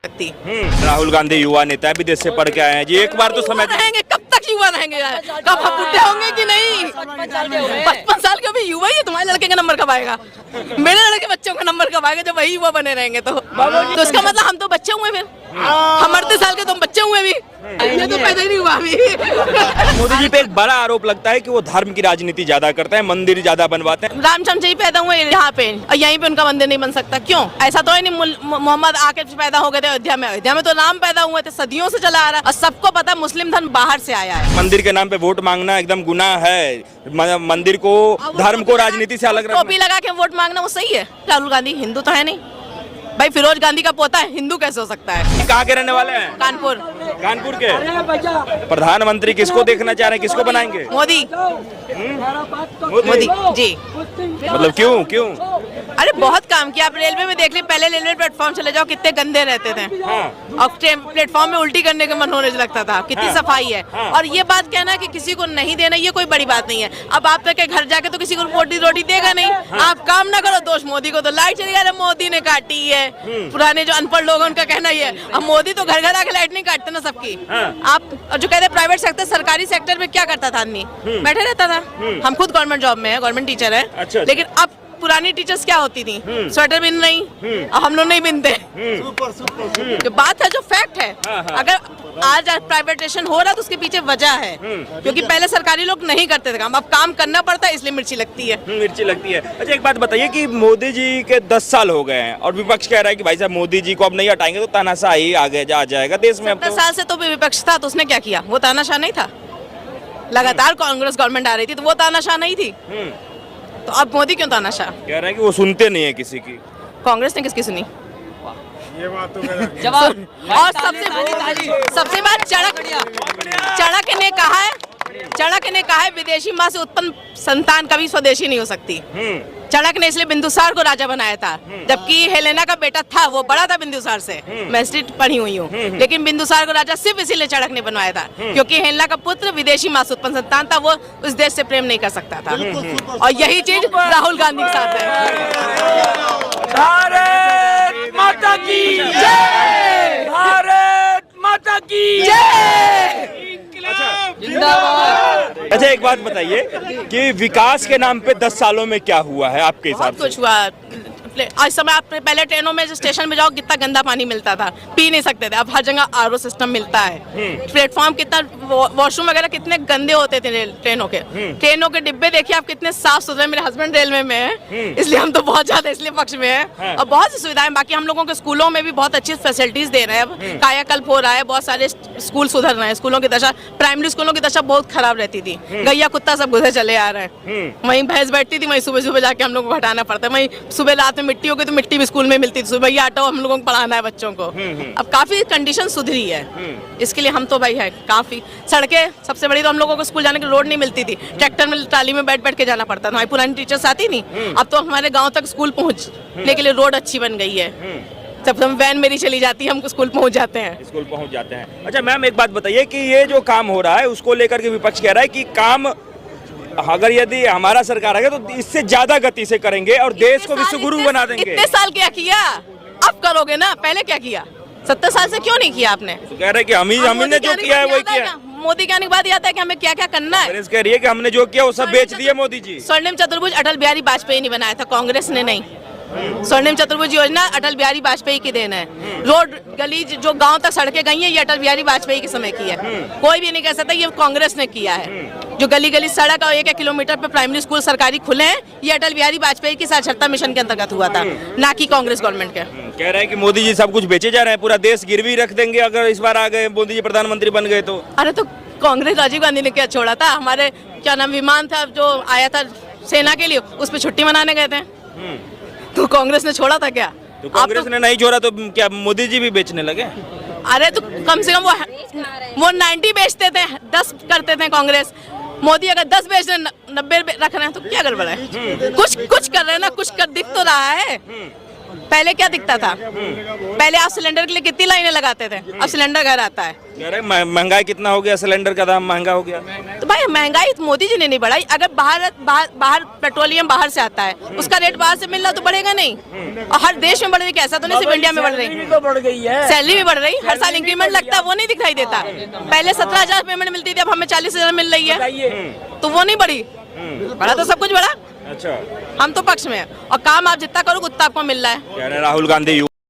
राहुल गांधी युवा नेता है, विदेश से पढ़ के आए हैं जी। एक बार तो समय रहेंगे, कब तक युवा रहेंगे? कब हम बुढ़े होंगे कि नहीं? 55 साल के भी युवा ही है। तुम्हारे लड़के का नंबर कब आएगा? मेरे लड़के बच्चों का नंबर कब आएगा? जब वही युवा बने रहेंगे तो इसका मतलब हम तो बच्चे हुए, फिर हम 38 साल के तुम बच्चे हुए भी, ये तो पैदा ही नहीं हुआ अभी। मोदी जी पे एक बड़ा आरोप लगता है कि वो धर्म की राजनीति ज्यादा करते हैं, मंदिर ज्यादा बनवाते हैं। रामचंद्र जी पैदा हुए यहाँ पे और यहीं पे उनका मंदिर नहीं बन सकता, क्यों? ऐसा तो है नहीं मोहम्मद आके पैदा हो गए थे अयोध्या में। अयोध्या में तो राम पैदा हुए थे, सदियों से चला आ रहा है और सबको पता है मुस्लिम धर्म बाहर से आया है। मंदिर के नाम पे वोट मांगना एकदम गुनाह है। मंदिर को, धर्म को राजनीति से अलग रखना। टोपी लगा के वोट मांगना वो सही है? राहुल गांधी हिंदू तो है नहीं भाई, फिरोज गांधी का पोता है, हिंदू कैसे हो सकता है? कहाँ के रहने वाले हैं? कानपुर। कानपुर के प्रधानमंत्री किसको देखना चाह रहे हैं, किसको बनाएंगे? मोदी। मोदी जी। मतलब क्यों? अरे बहुत काम किया। आप रेलवे में देख ली, पहले रेलवे प्लेटफॉर्म चले जाओ कितने गंदे रहते थे। और प्लेटफॉर्म में उल्टी करने का मन होने लगता था। कितनी सफाई है। और ये बात कहना कि किसी को नहीं देना, ये कोई बड़ी बात नहीं है। अब आप तक के घर जाके तो किसी को रोटी देगा नहीं। आप काम ना करो, दोष मोदी को। तो लाइट चली गई, मोदी ने काटी है। पुराने जो अनपढ़ लोग उनका कहना ही है। अब मोदी तो घर घर आके लाइट नहीं काटते ना सबकी। आप जो कहते प्राइवेट सेक्टर, सरकारी सेक्टर में क्या करता था आदमी? बैठे रहता था। हम खुद गवर्नमेंट जॉब में है, गवर्नमेंट टीचर है। अच्छा। लेकिन अब पुरानी टीचर्स क्या होती थी? स्वेटर बिन नहीं, अब हम लोग नहीं बिनते। जो बात है, जो फैक्ट है, अगर आज प्राइवेटाइजेशन हो रहा है तो उसके पीछे वजह है, क्योंकि पहले सरकारी लोग नहीं करते थे काम, अब काम करना पड़ता है, इसलिए मिर्ची लगती है। मिर्ची लगती है। अच्छा, एक बात बताइए कि मोदी जी के 10 साल हो गए हैं और विपक्ष कह रहा है कि भाई साहब मोदी जी को अब नहीं हटाएंगे तो तानाशाही आगे आ जाएगा देश में। 10 साल से तो विपक्ष था, तो उसने क्या किया? वो तानाशाह नहीं था। लगातार कांग्रेस गवर्नमेंट आ रही थी तो वो तानाशाह नहीं थी। तो अब मोदी क्यों तानाशाह? कह रहे हैं कि वो सुनते नहीं है किसी की। कांग्रेस ने किसकी सुनी? ये बात तो जवाब। और सबसे बात चाणक्य ने कहा है विदेशी माँ से उत्पन्न संतान कभी स्वदेशी नहीं हो सकती। चाणक्य ने इसलिए बिंदुसार को राजा बनाया था, जबकि हेलेना का बेटा था, वो बड़ा था बिंदुसार से। मैं हिस्ट्री पढ़ी हुई हूँ। लेकिन बिंदुसार को राजा सिर्फ इसीलिए चाणक्य ने बनवाया था क्योंकि हेलेना का पुत्र विदेशी माँ से उत्पन्न संतान था, वो उस देश से प्रेम नहीं कर सकता था। और यही चीज राहुल गांधी के साथ है। भारत माता की जय! भारत माता की जय! जिंदाबाद। अच्छा, एक बात बताइए कि विकास के नाम पे 10 सालों में क्या हुआ है आपके हिसाब से? कुछ हुआ। आज समय आप पहले ट्रेनों में स्टेशन में जाओ, कितना गंदा पानी मिलता था, पी नहीं सकते थे। अब हर जगह आरओ सिस्टम मिलता है। प्लेटफॉर्म कितना, वॉशरूम वगैरह कितने गंदे होते थे ट्रेनों के डिब्बे देखिए आप कितने साफ सुथरे। मेरे हस्बैंड रेलवे में है, इसलिए हम तो बहुत ज्यादा इसलिए पक्ष में है। और बहुत सी सुविधाएं, बाकी हम लोगों के स्कूलों में भी बहुत अच्छी फैसिलिटीज दे रहे हैं। अब कायाकल्प हो रहा है, बहुत सारे स्कूल सुधर रहे हैं। स्कूलों की दशा, प्राइमरी स्कूलों की दशा बहुत खराब रहती थी। गैया कुत्ता सब घुसे चले आ रहे हैं। वहीं भैंस बैठती थी, वहीं सुबह सुबह जाके हम लोग को हटाना पड़ता है। वहीं सुबह रात में मिट्टी हो गई तो मिट्टी भी स्कूल में मिलती थी। सुबह आटो हम लोगों को पढ़ाना है बच्चों को। अब काफी कंडीशन सुधरी है, इसके लिए हम तो भाई है काफी। सड़कें सबसे बड़ी तो हम लोगों को स्कूल जाने की रोड नहीं मिलती थी, ट्रैक्टर में ट्राली में बैठ के जाना पड़ता था। हमारी पुरानी टीचर्स आती नहीं, अब तो हमारे गाँव तक स्कूल पहुँचने के लिए रोड अच्छी बन गई है। जब हम वैन मेरी चली जाती है, हम स्कूल पहुँच जाते हैं। अच्छा मैम, एक बात बताइए कि ये जो काम हो रहा है उसको लेकर के विपक्ष कह रहा है कि काम अगर यदि हमारा सरकार आएगा तो इससे ज्यादा गति से करेंगे और देश को विश्व गुरु बना देंगे। इतने साल क्या किया, अब करोगे ना? पहले क्या किया? 70 साल से क्यों नहीं किया आपने? तो कह रहे हैं कि हमने जो किया है वही किया। मोदी के आने के बाद याद है कि हमें क्या क्या करना है। कह रही है कि हमने जो किया वो सब बेच दिया मोदी जी। स्वर्णिम चतुर्भुज अटल बिहारी वाजपेयी ने बनाया था, कांग्रेस ने नहीं। स्वर्णिम चतुर्भुज योजना अटल बिहारी वाजपेयी की देन है। रोड गली जो गांव तक सड़कें गई हैं, ये अटल बिहारी वाजपेयी के समय की है। कोई भी नहीं कह सकता ये कांग्रेस ने किया है। जो गली गली सड़क और 1-1 किलोमीटर पे प्राइमरी स्कूल सरकारी खुले हैं, ये अटल बिहारी वाजपेयी की साक्षरता मिशन के अंतर्गत हुआ था, ना कि कांग्रेस गवर्नमेंट के। कह रहे हैं कि मोदी जी सब कुछ बेचे जा रहे हैं, पूरा देश गिरवी रख देंगे अगर इस बार आ गए मोदी जी प्रधानमंत्री बन गए तो। अरे तो कांग्रेस राजीव गांधी ने क्या छोड़ा था? हमारे क्या नाम विमान था जो आया था सेना के लिए, उस पर छुट्टी मनाने गए थे। तो कांग्रेस ने छोड़ा था क्या? तो कांग्रेस ने नहीं छोड़ा तो क्या मोदी जी भी बेचने लगे? अरे तो कम से कम वो 90 बेचते थे, 10 करते थे कांग्रेस। मोदी अगर 10 बेच रहे 90 रख रहे हैं तो क्या गड़बड़ है? कुछ कर रहे हैं ना, कुछ कर दिख तो रहा है। पहले क्या दिखता था? पहले आप सिलेंडर के लिए कितनी लाइनें लगाते थे, अब सिलेंडर घर आता है। कह रहे महंगाई कितना हो गया, सिलेंडर का दाम महंगा हो गया। तो भाई महंगाई तो मोदी जी ने नहीं बढ़ाई। अगर बाहर पेट्रोलियम बाहर से आता है, उसका रेट बाहर से मिल रहा तो बढ़ेगा नहीं। और हर देश में बढ़ रही, ऐसा तो नहीं सिर्फ इंडिया में बढ़ रही, तो बढ़ गई है। सैलरी भी बढ़ रही, हर साल इंक्रीमेंट लगता है, वो नहीं दिखाई देता। पहले 17,000 पेमेंट मिलती थी, अब हमें 40,000 मिल रही है, तो वो नहीं बढ़ी। बढ़ा तो सब कुछ बढ़ा। अच्छा, हम तो पक्ष में हैं, और काम आप जितना करोगे उतना आपको मिल रहा है। कह रहे राहुल गांधी